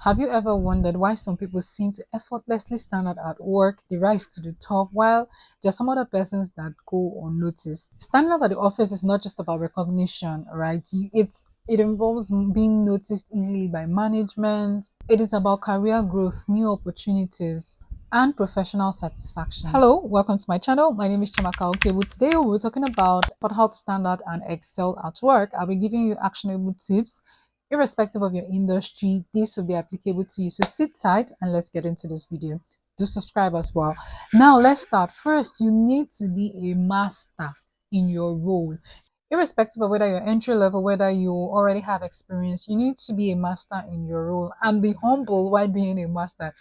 Have you ever wondered why some people seem to effortlessly stand out at work, they rise to the top, while there are some other persons that go unnoticed? Standing out at the office is not just about recognition, right? It involves being noticed easily by management. It is about career growth, new opportunities, and professional satisfaction. Hello, welcome to my channel. My name is Chamaka Okebu. Today we're talking about how to stand out and excel at work. I'll be giving you actionable tips irrespective of your industry. This will be applicable to you, so sit tight and let's get into this video. Do subscribe as well. Now let's start. First, you need to be a master in your role. Irrespective of whether you're entry level, whether you already have experience, you need to be a master in your role and be humble while being a master.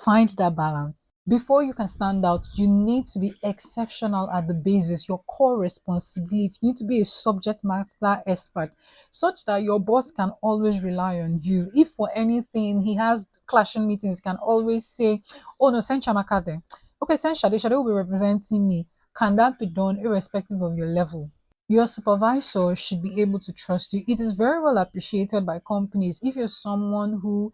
Find that balance. Before you can stand out, you need to be exceptional at the basis, your core responsibility. You need to be a subject matter expert such that your boss can always rely on you. If for anything he has clashing meetings, he can always say, oh no, send Chamaka there. Okay, send Shade. Shade will be representing me. Can that be done irrespective of your level? Your supervisor should be able to trust you. It is very well appreciated by companies if you're someone who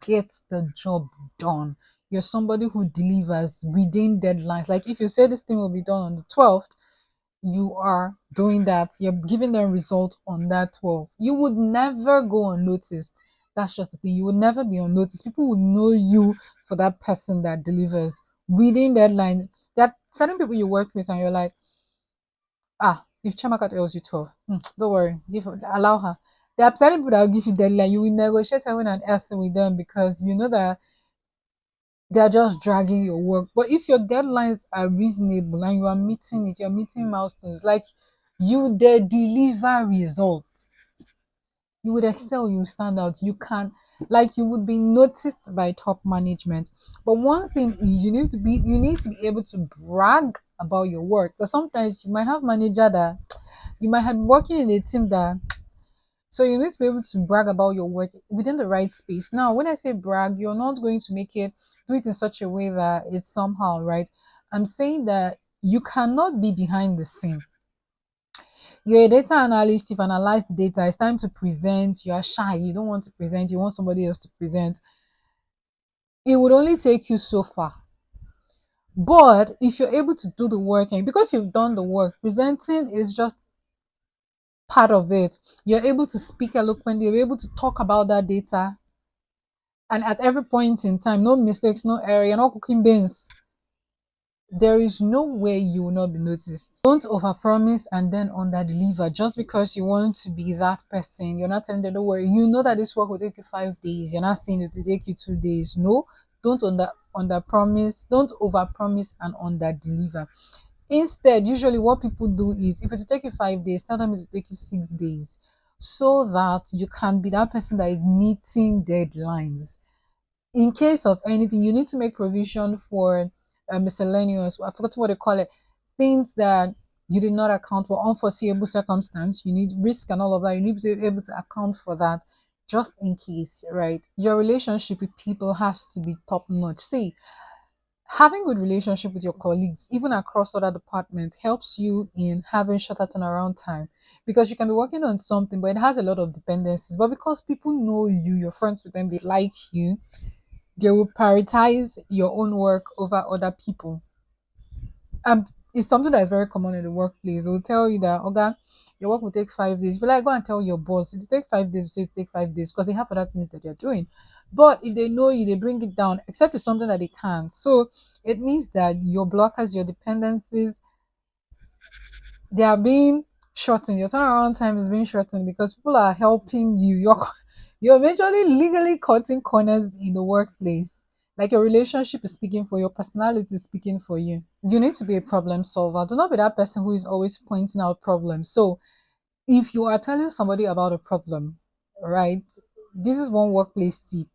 gets the job done. You're somebody who delivers within deadlines. Like if you say this thing will be done on the 12th, you are doing that. You're giving them results on that 12th. You would never go unnoticed. That's just the thing. You would never be unnoticed. People would know you for that person that delivers within deadlines. There are certain people you work with and you're like, if Chamaka tells you 12, don't worry, allow her. There are certain people that will give you deadline. You will negotiate heaven and earth with them because you know that they are just dragging your work. But if your deadlines are reasonable and you are meeting it, you're meeting milestones, like you they deliver results, you would excel, you will stand out, you would be noticed by top management. But one thing is you need to be able to brag about your work. Because sometimes you might have manager that you might have been working in a team that, so you need to be able to brag about your work within the right space. Now when I say brag, you're not going to do it in such a way that it's somehow right. I'm saying that you cannot be behind the scene. You're a data analyst, you've analyzed the data, it's time to present, you are shy, you don't want to present, you want somebody else to present. It would only take you so far. But if you're able to do the work, and because you've done the work, presenting is just part of it. You're able to speak eloquently, you're able to talk about that data, and at every point in time, no mistakes, no error, you're not cooking beans. There is no way you will not be noticed. Don't overpromise and then underdeliver just because you want to be that person. You're not telling them, don't worry, you know that this work will take you 5 days. You're not saying it will take you 2 days. No, don't underpromise, don't overpromise and underdeliver. Instead, usually what people do is if it will take you 5 days, tell them it will take you 6 days so that you can be that person that is meeting deadlines. In case of anything, you need to make provision for miscellaneous, I forgot what they call it, things that you did not account for, unforeseeable circumstance. You need risk and all of that. You need to be able to account for that just in case, right? Your relationship with people has to be top notch. See, having good relationship with your colleagues even across other departments helps you in having shorter turnaround time, because you can be working on something but it has a lot of dependencies, but because people know you, you're friends with them, they like you, they will prioritize your own work over other people. It's something that is very common in the workplace. They'll tell you that, okay, your work will take 5 days. But like, go and tell your boss it will take 5 days, so it take 5 days because they have other things that they're doing. But if they know you, they bring it down, except it's something that they can't. So it means that your blockers, your dependencies, they are being shortened. Your turnaround time is being shortened because people are helping you. You're eventually legally cutting corners in the workplace. Like your relationship is speaking for you, your personality is speaking for you. You need to be a problem solver. Do not be that person who is always pointing out problems. So if you are telling somebody about a problem, right? This is one workplace tip.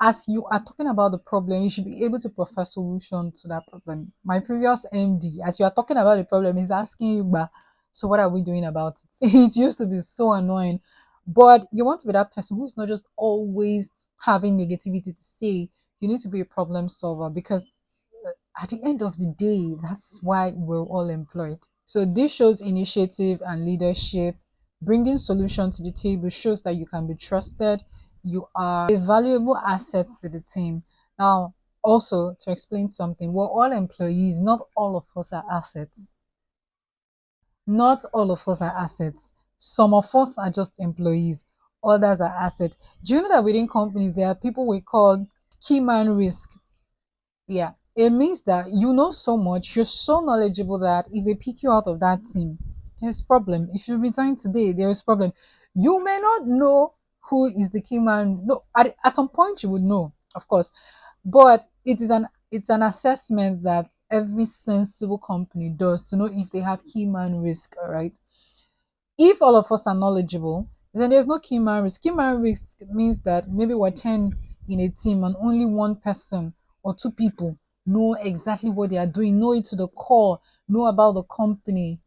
As you are talking about the problem, you should be able to provide solution to that problem. My previous MD, as you are talking about the problem, is asking you, "Bah, so what are we doing about it?" It used to be so annoying. But you want to be that person who's not just always having negativity to say. You need to be a problem solver because at the end of the day, that's why we're all employed. So this shows initiative and leadership. Bringing solution to the table shows that you can be trusted. you are a valuable asset to the team. Now, also to explain something, we're all employees, not all of us are assets. Not all of us are assets. Some of us are just employees, others are assets. Do you know that within companies there are people we call key man risk? Yeah, it means that you know so much, you're so knowledgeable that if they pick you out of that team, there's problem. If you resign today, there is problem. You may not know who is the key man. No, at some point you would know, of course, but it's an assessment that every sensible company does to know if they have key man risk. All right, if all of us are knowledgeable, then there's no key man risk. Key man risk means that maybe we're 10 in a team and only one person or two people know exactly what they are doing, know it to the core, know about the company.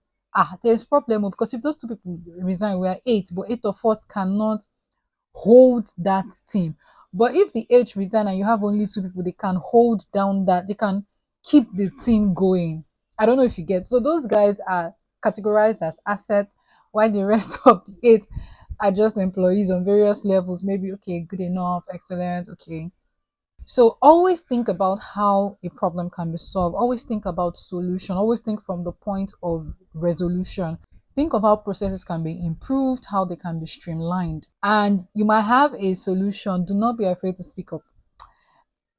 There's problem because if those two people resign, we are eight, but eight of us cannot hold that team. But if the age resign and you have only two people, they can hold down that, they can keep the team going. I don't know if you get. So those guys are categorized as assets, while the rest of the eight are just employees on various levels. Maybe okay, good enough, excellent, okay. So always think about how a problem can be solved. Always think about solution. Always think from the point of resolution. Think of how processes can be improved, how they can be streamlined. And you might have a solution. Do not be afraid to speak up.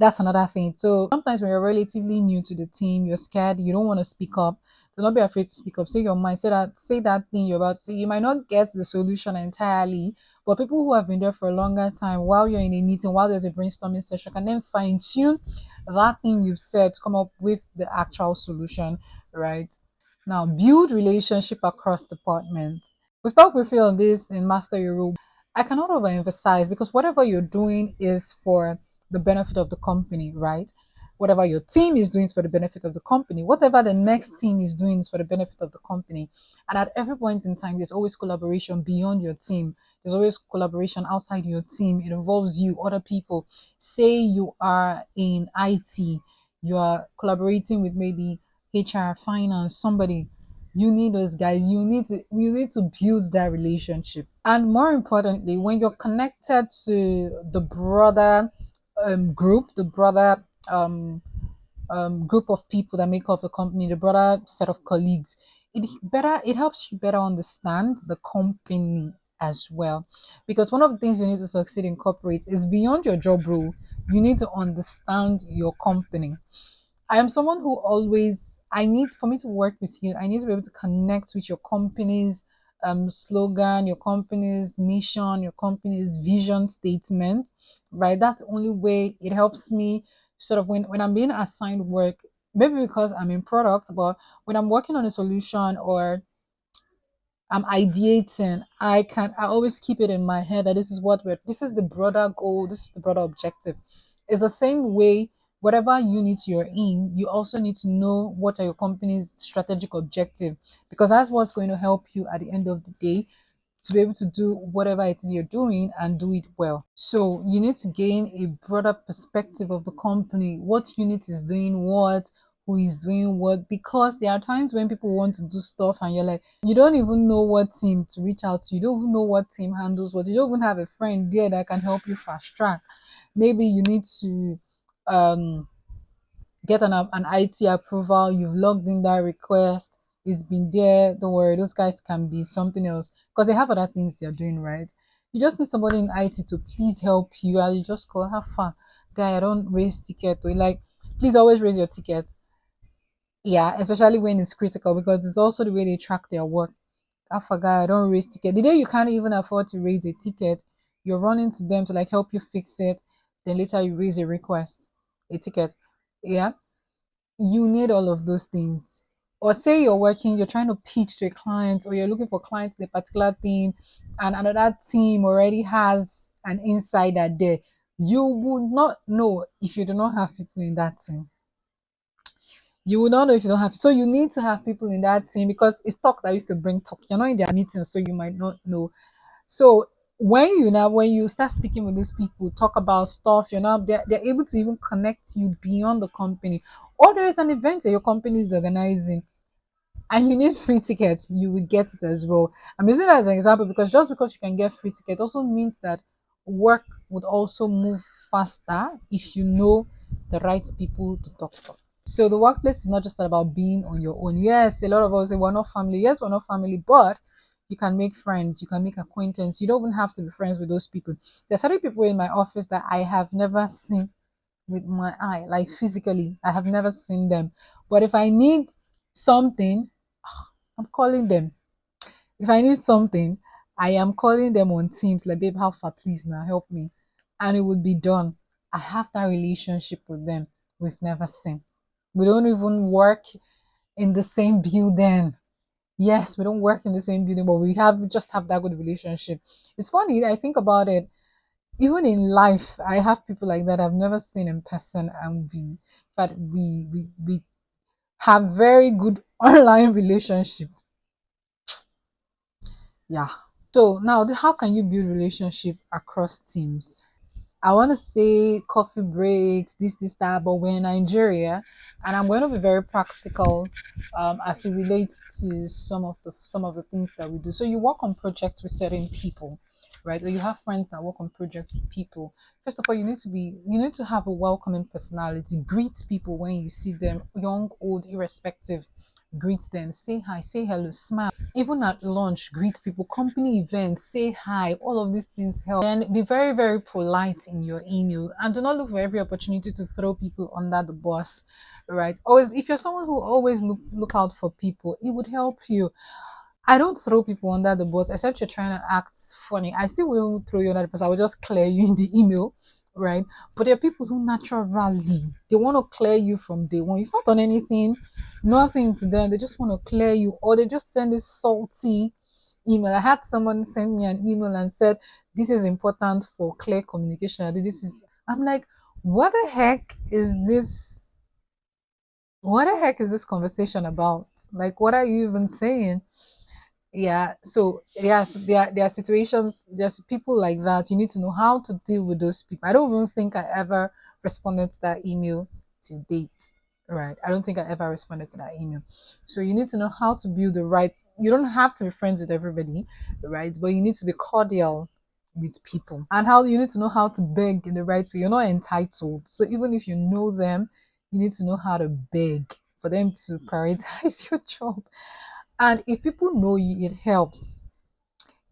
That's another thing. So sometimes when you're relatively new to the team, you're scared, you don't want to speak up. Do not be afraid to speak up. Say your mind, say that thing you're about to say. You might not get the solution entirely, but people who have been there for a longer time, while you're in a meeting, while there's a brainstorming session, can then fine-tune that thing you've said to come up with the actual solution, right? Now build relationship across departments. We've talked briefly on this in Master Your Role. I cannot overemphasize because whatever you're doing is for the benefit of the company, right? Whatever your team is doing is for the benefit of the company. Whatever the next team is doing is for the benefit of the company. And at every point in time, there's always collaboration beyond your team. There's always collaboration outside your team. It involves you, other people. Say you are in IT, you are collaborating with maybe HR, finance, somebody. You need those guys. You need to build that relationship. And more importantly, when you're connected to the broader group, the broader group of people that make up the company, the broader set of colleagues, it helps you better understand the company as well. Because one of the things you need to succeed in corporate is beyond your job role, you need to understand your company. I am someone who always I need for me to work with you, I need to be able to connect with your company's slogan, your company's mission, your company's vision statement, right? That's the only way it helps me sort of when I'm being assigned work, maybe because I'm in product, but when I'm working on a solution or I'm ideating, I always keep it in my head that this is the broader goal, this is the broader objective. It's the same way whatever unit you're in, you also need to know what are your company's strategic objective because that's what's going to help you at the end of the day to be able to do whatever it is you're doing and do it well. So you need to gain a broader perspective of the company, what unit is doing what, who is doing what, because there are times when people want to do stuff and you're like, you don't even know what team to reach out to, you don't even know what team handles what, you don't even have a friend there that can help you fast track. Maybe you need to um get an IT approval, you've logged in that request, it's been there, don't worry, those guys can be something else because they have other things they're doing, right? You just need somebody in IT to please help you, and you just call, have fun. Guy, I don't raise ticket. Or like, please always raise your ticket. Yeah, especially when it's critical because it's also the way they track their work. I forgot, I don't raise ticket. The day you can't even afford to raise a ticket, you're running to them to like help you fix it. Then later you raise a request, a ticket. Yeah, you need all of those things. Or say you're working, you're trying to pitch to a client, or you're looking for clients in a particular thing, and another team already has an insider there. You would not know if you do not have people in that team. You will not know if you don't have. So you need to have people in that team because it's talk that used to bring talk. You're not in their meetings, so you might not know. So when you start speaking with these people, talk about stuff, they're able to even connect you beyond the company. Or there is an event that your company is organizing and you need free tickets, you will get it as well. I'm using that as an example because just because you can get free ticket also means that work would also move faster if you know the right people to talk to. So the workplace is not just about being on your own. Yes, a lot of us say we're not family. Yes, we're not family, but you can make friends, you can make acquaintance. You don't even have to be friends with those people. There's certain people in my office that I have never seen with my eye, like physically. I have never seen them. But if I need something, I'm calling them. If I need something, I am calling them on Teams, like, babe, how far, please now help me. And it would be done. I have that relationship with them we've never seen. We don't even work in the same building. Yes, we don't work in the same building, but we just have that good relationship. It's funny, I think about it. Even in life, I have people like that I've never seen in person, and we have very good online relationship. Yeah. So now, how can you build relationship across teams? I want to say coffee breaks, this, that, but we're in Nigeria, and I'm going to be very practical as it relates to some of the things that we do. So you work on projects with certain people, right? Or you have friends that work on projects with people. First of all, you need to have a welcoming personality. Greet people when you see them, young, old, irrespective. Greet them, say hi, say hello, smile. Even at lunch, greet people, company events, say hi. All of these things help. And be very, very polite in your email, and do not look for every opportunity to throw people under the bus, right? Always, if you're someone who always look out for people, it would help you. I don't throw people under the bus except you're trying to act funny. I still will throw you under the bus. I will just clear you in the email, right? But there are people who naturally they want to clear you from day one. You've not done anything, nothing to them. They just want to clear you, or they just send this salty email. I had someone send me an email and said, "This is important for clear communication." This is. I'm like, what the heck is this? What the heck is this conversation about? Like, what are you even saying? Yeah, so yeah, there are situations, there's people like that. You need to know how to deal with those people. I don't even think I ever responded to that email to date. Right. I don't think I ever responded to that email. So you need to know how to build the right, you don't have to be friends with everybody, right? But you need to be cordial with people. And how you need to know how to beg in the right way. You're not entitled. So even if you know them, you need to know how to beg for them to prioritize your job. And if people know you, it helps.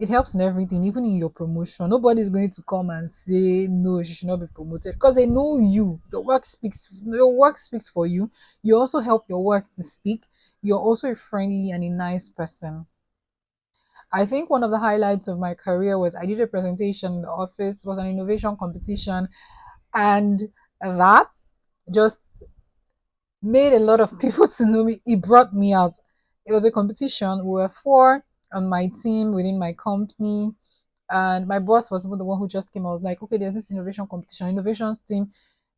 It helps in everything, even in your promotion. Nobody's going to come and say no, she should not be promoted because they know you. Your work speaks for you. You also help your work to speak. You're also a friendly and a nice person. I think one of the highlights of my career was I did a presentation in the office, it was an innovation competition, and that just made a lot of people to know me. It brought me out. It was a competition. We were four on my team within my company, and my boss was the one who just came. I was like, okay, there's this innovation competition, innovations team,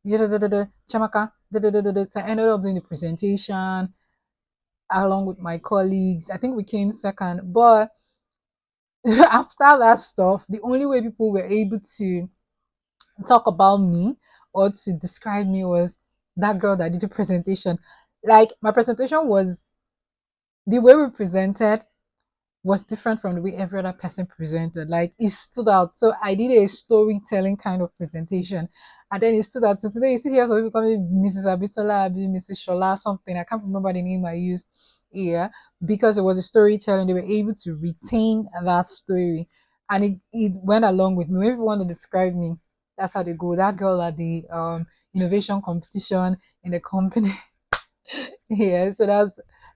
chamaka, so I ended up doing the presentation along with my colleagues. I think we came second, but after that stuff, the only way people were able to talk about me or to describe me was that girl that did the presentation. Like my presentation was the way we presented was different from the way every other person presented. Like it stood out. So I did a storytelling kind of presentation. And then it stood out. So today you see here some people calling me Mrs. Abitola, Mrs. Shola, something. I can't remember the name I used here because it was a storytelling. They were able to retain that story. And it went along with me. When people want to describe me, that's how they go. That girl at the innovation competition in the company. Yeah, so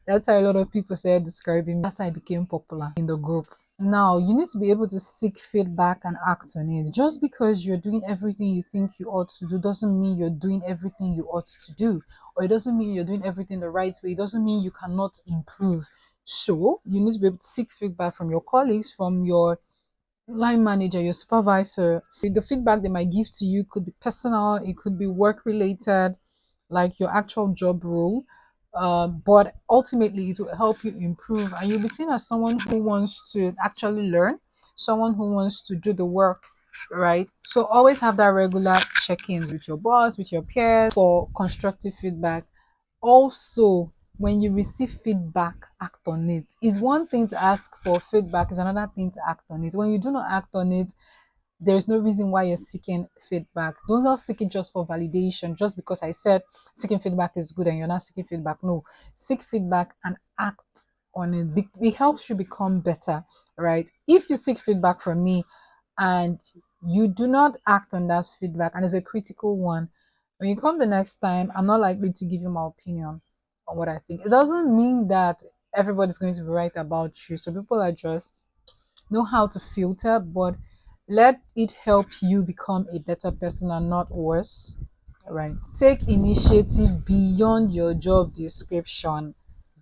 that's how a lot of people started describing me. That's how I became popular in the group. Now you need to be able to seek feedback and act on it. Just because you're doing everything you think you ought to do doesn't mean you're doing everything you ought to do. Or it doesn't mean you're doing everything the right way. It doesn't mean you cannot improve. So you need to be able to seek feedback from your colleagues, from your line manager, your supervisor. So the feedback they might give to you could be personal, it could be work related, like your actual job role. But ultimately, it will help you improve, and you'll be seen as someone who wants to actually learn, someone who wants to do the work, right? So always have that regular check-ins with your boss, with your peers for constructive feedback. Also, when you receive feedback, act on it. It's one thing to ask for feedback, it's another thing to act on it. When you do not act on it, There's no reason why you're seeking feedback. Don't not seek it just for validation, just because I said seeking feedback is good and you're not seeking feedback. No, seek feedback and act on it. It helps you become better, right? If you seek feedback from me and you do not act on that feedback, and it's a critical one, when you come the next time, I'm not likely to give you my opinion on what I think. It doesn't mean that everybody's going to be right about you. So people are just know how to filter, but let it help you become a better person and not worse. Right. Take initiative beyond your job description.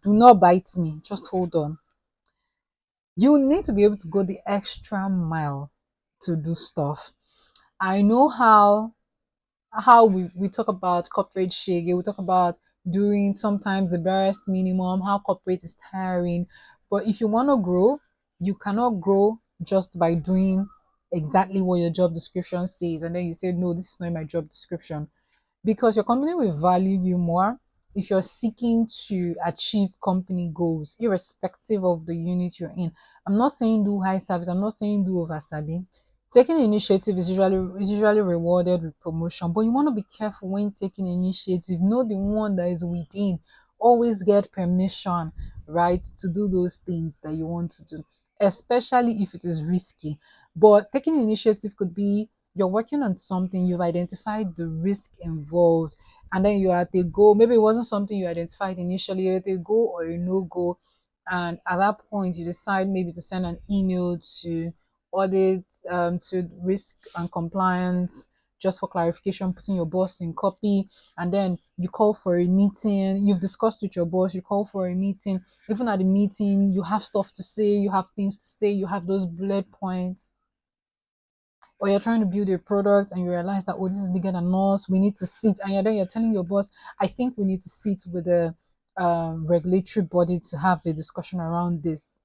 Do not bite me. Just hold on. You need to be able to go the extra mile to do stuff. I know how we talk about corporate shake, we talk about doing sometimes the barest minimum, how corporate is tiring. But if you want to grow, you cannot grow just by doing exactly what your job description says, and then you say, no, this is not my job description, because your company will value you more if you're seeking to achieve company goals, irrespective of the unit you're in. I'm not saying do high service, I'm not saying do over sabi. Taking initiative is usually rewarded with promotion, but you want to be careful when taking initiative. Know the one that is within. Always get permission, right, to do those things that you want to do, especially if it is risky. But taking initiative could be you're working on something, you've identified the risk involved, and then you're at a goal. Maybe it wasn't something you identified initially, you're at a goal or a no go. And at that point, you decide maybe to send an email to audit, to risk and compliance, just for clarification, putting your boss in copy, and then you call for a meeting. You've discussed with your boss, you call for a meeting. Even at the meeting, you have stuff to say, you have things to say, you have those bullet points, or you're trying to build a product and you realize that, oh, this is bigger than us, we need to sit, and you're telling your boss, I think we need to sit with the regulatory body to have a discussion around this.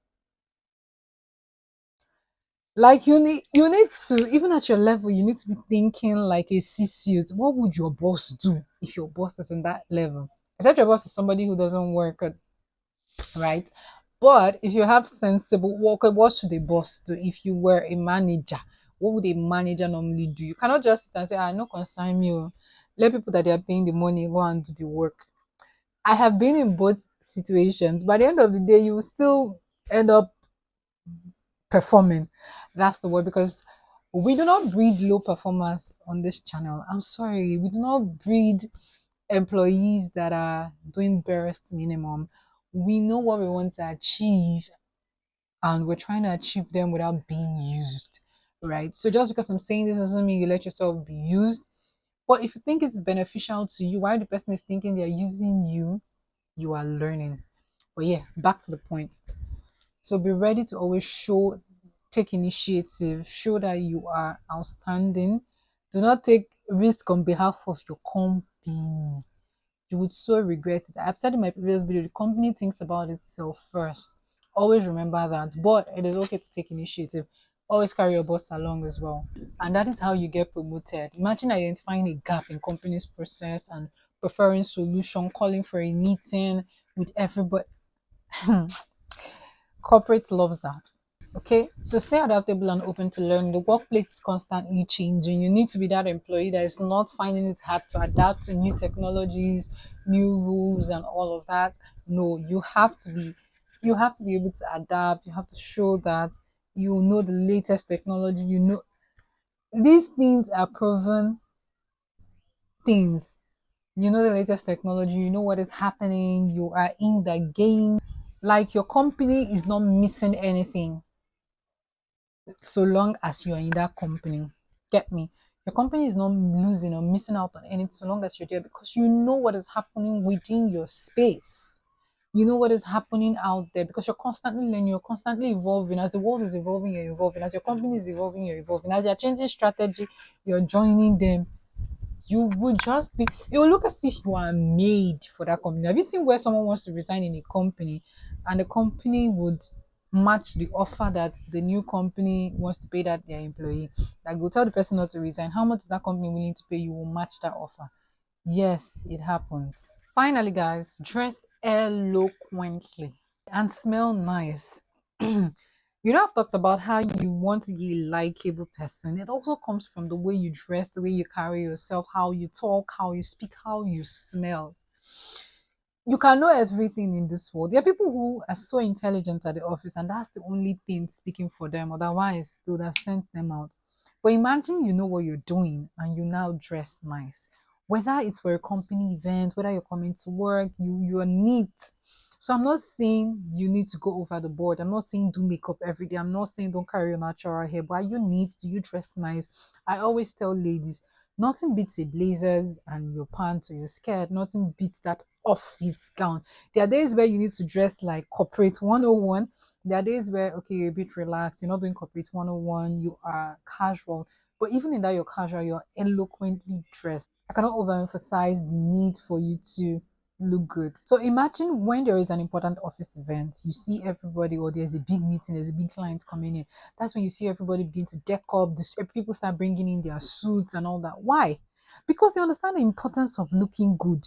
Like you need to, even at your level, you need to be thinking like a C-suite. What would your boss do if your boss is in that level? Except your boss is somebody who doesn't work, right? But if you have sensible work, what should a boss do? If you were a manager, what would a manager normally do? You cannot just sit and say, "I no concern me, oh. Let people that they are paying the money go and do the work." I have been in both situations. By the end of the day, you will still end up performing. That's the word, because we do not breed low performers on this channel. I'm sorry, we do not breed employees that are doing barest minimum. We know what we want to achieve, and we're trying to achieve them without being used, right? So just because I'm saying this doesn't mean you let yourself be used. But if you think it's beneficial to you, while the person is thinking they're using you, you are learning. But yeah, back to the point. So be ready to always take initiative, show that you are outstanding. Do not take risk on behalf of your company. You would so regret it. I've said in my previous video, the company thinks about itself first. Always remember that. But it is okay to take initiative. Always carry your boss along as well. And that is how you get promoted. Imagine identifying a gap in company's process and preferring solution, calling for a meeting with everybody. Corporate loves that. Okay, so stay adaptable and open to learn. The workplace is constantly changing. You need to be that employee that is not finding it hard to adapt to new technologies, new rules, and all of that. No, you have to be able to adapt. You have to show that you know the latest technology. You know these things are proven things. You know the latest technology. You know what is happening. You are in the game. Like your company is not missing anything so long as you're in that company. Get me? Your company is not losing or missing out on anything so long as you're there, because you know what is happening within your space. You know what is happening out there, because you're constantly learning, you're constantly evolving. As the world is evolving, you're evolving. As your company is evolving, you're evolving. As you're changing strategy, you're joining them. You would just be, it will look as if you are made for that company. Have you seen where someone wants to resign in a company and the company would match the offer that the new company wants to pay that their employee? Like they'll tell the person not to resign. How much is that company willing to pay? You will match that offer. Yes, it happens. Finally, guys, dress eloquently and smell nice. You I've talked about how you want to be a likable person. It also comes from the way you dress, the way you carry yourself, how you talk, how you speak, how you smell. You can know everything in this world. There are people who are so intelligent at the office, and that's the only thing speaking for them. Otherwise, they would have sent them out. But imagine you know what you're doing and you now dress nice. Whether it's for a company event, whether you're coming to work, you are neat. So I'm not saying you need to go over the board. I'm not saying do makeup every day. I'm not saying don't carry your natural hair. But are you neat? Do you dress nice? I always tell ladies, nothing beats a blazers and your pants or your skirt. Nothing beats that office gown. There are days where you need to dress like corporate 101. There are days where, okay, you're a bit relaxed. You're not doing corporate 101. You are casual. But even in that you're casual, you're eloquently dressed. I cannot overemphasize the need for you to look good. So imagine when there is an important office event, you see everybody, or there's a big meeting, there's a big client coming in. That's when you see everybody begin to deck up. People start bringing in their suits and all that. Why? Because they understand the importance of looking good.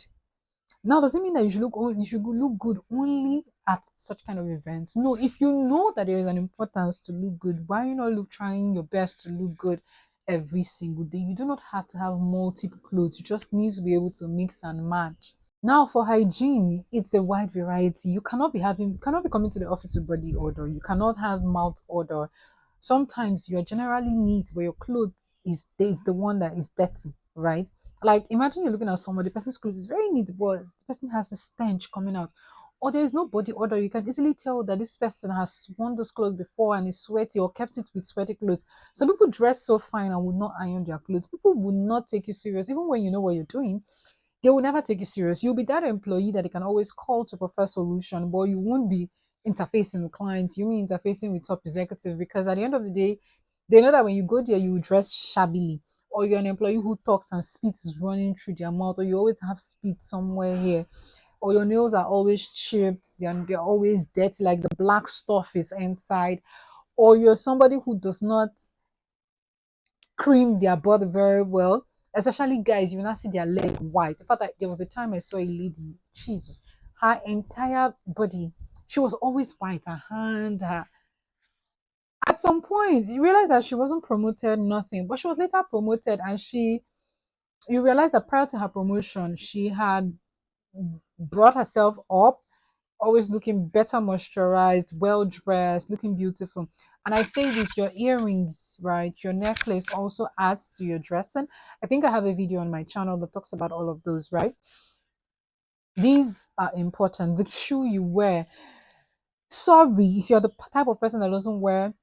Now, does it mean that you should look good only at such kind of events? No, if you know that there is an importance to look good, why are you not trying your best to look good every single day? You do not have to have multiple clothes. You just need to be able to mix and match. Now for hygiene, it's a wide variety. You cannot be coming to the office with body odor. You cannot have mouth odor. Sometimes you're generally neat, but your clothes is the one that is dirty, right? Like imagine you're looking at someone, the person's clothes is very neat, but the person has a stench coming out. Or there is no body odor. You can easily tell that this person has worn those clothes before and is sweaty or kept it with sweaty clothes. Some people dress so fine and would not iron their clothes. People would not take you serious, even when you know what you're doing. They will never take you serious. You'll be that employee that they can always call to prefer solution, but you won't be interfacing with clients. You mean interfacing with top executives, because at the end of the day, they know that when you go there, you dress shabbily, or you're an employee who talks and spit is running through their mouth, or you always have spit somewhere here, or your nails are always chipped, they're always dirty, like the black stuff is inside, or you're somebody who does not cream their body very well. Especially guys, you will not see their leg white. In fact, there was a time I saw a lady, Jesus, her entire body, she was always white. Her hand, her at some point, you realize that she wasn't promoted, nothing, but she was later promoted, and you realize that prior to her promotion, she had brought herself up, always looking better moisturized, well dressed, looking beautiful. And I say this, your earrings, right? Your necklace also adds to your dressing. I think I have a video on my channel that talks about all of those, right? These are important. The shoe you wear. Sorry, if you're the type of person that doesn't wear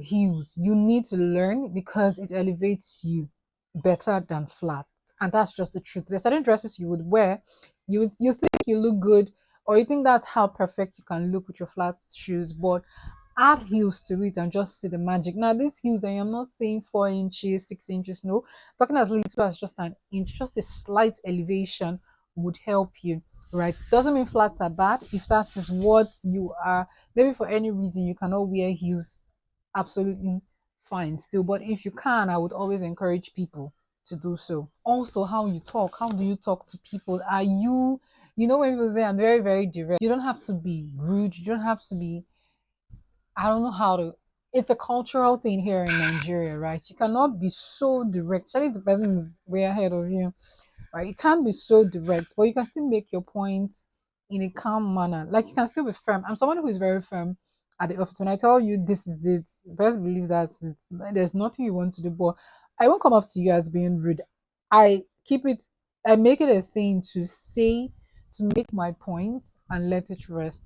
heels, you need to learn, because it elevates you better than flat. And that's just the truth. There's certain dresses you would wear, you think you look good, or you think that's how perfect you can look with your flat shoes, but add heels to it and just see the magic. Now, these heels, I am not saying 4 inches, 6 inches, no. Talking as little as just an inch, just a slight elevation would help you, right? Doesn't mean flats are bad. If that is what you are, maybe for any reason you cannot wear heels, absolutely fine still. But if you can, I would always encourage people to do so. Also, how you talk. How do you talk to people? Are you, when people say I'm very, very direct, you don't have to be rude. You don't have to be, I don't know how to. It's a cultural thing here in Nigeria, right? You cannot be so direct, especially if the person is way ahead of you, right? You can't be so direct, but you can still make your point in a calm manner. Like you can still be firm. I'm someone who is very firm at the office. When I tell you this is it, best believe that's it. There's nothing you want to do, but I won't come up to you as being rude. I keep it. I make it a thing to say, to make my point and let it rest.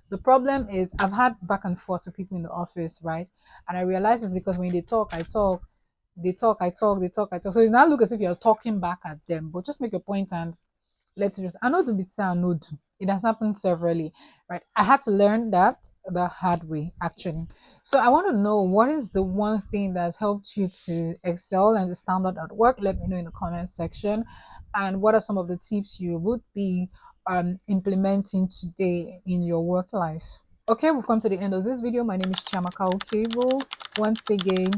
The problem is I've had back and forth with people in the office, right? And I realize it's because when they talk, I talk, they talk, I talk, they talk, I talk. So it's not look as if you're talking back at them, but just make your point and let it just. I know to be I know to. It has happened severally, right? I had to learn that the hard way, actually. So I want to know, what is the one thing that's helped you to excel and to stand out at work? Let me know in the comment section. And what are some of the tips you would be implementing today in your work life? Okay, we've come to the end of this video. My name is Chiamaka Okebo. Once again,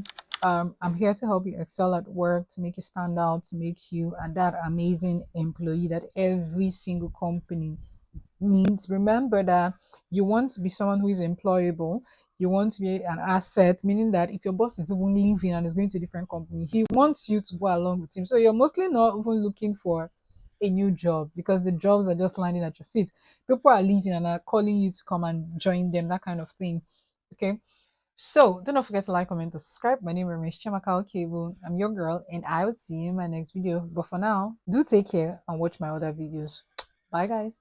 I'm here to help you excel at work, to make you stand out, to make you that amazing employee that every single company needs. Remember that you want to be someone who is employable. You want to be an asset, meaning that if your boss is even leaving and is going to a different company, he wants you to go along with him. So you're mostly not even looking for a new job because the jobs are just landing at your feet. People are leaving and are calling you to come and join them, that kind of thing. Okay. So don't forget to like, comment, or subscribe. My name is Chiamaka Cable. I'm your girl, and I will see you in my next video. But for now, do take care and watch my other videos. Bye, guys.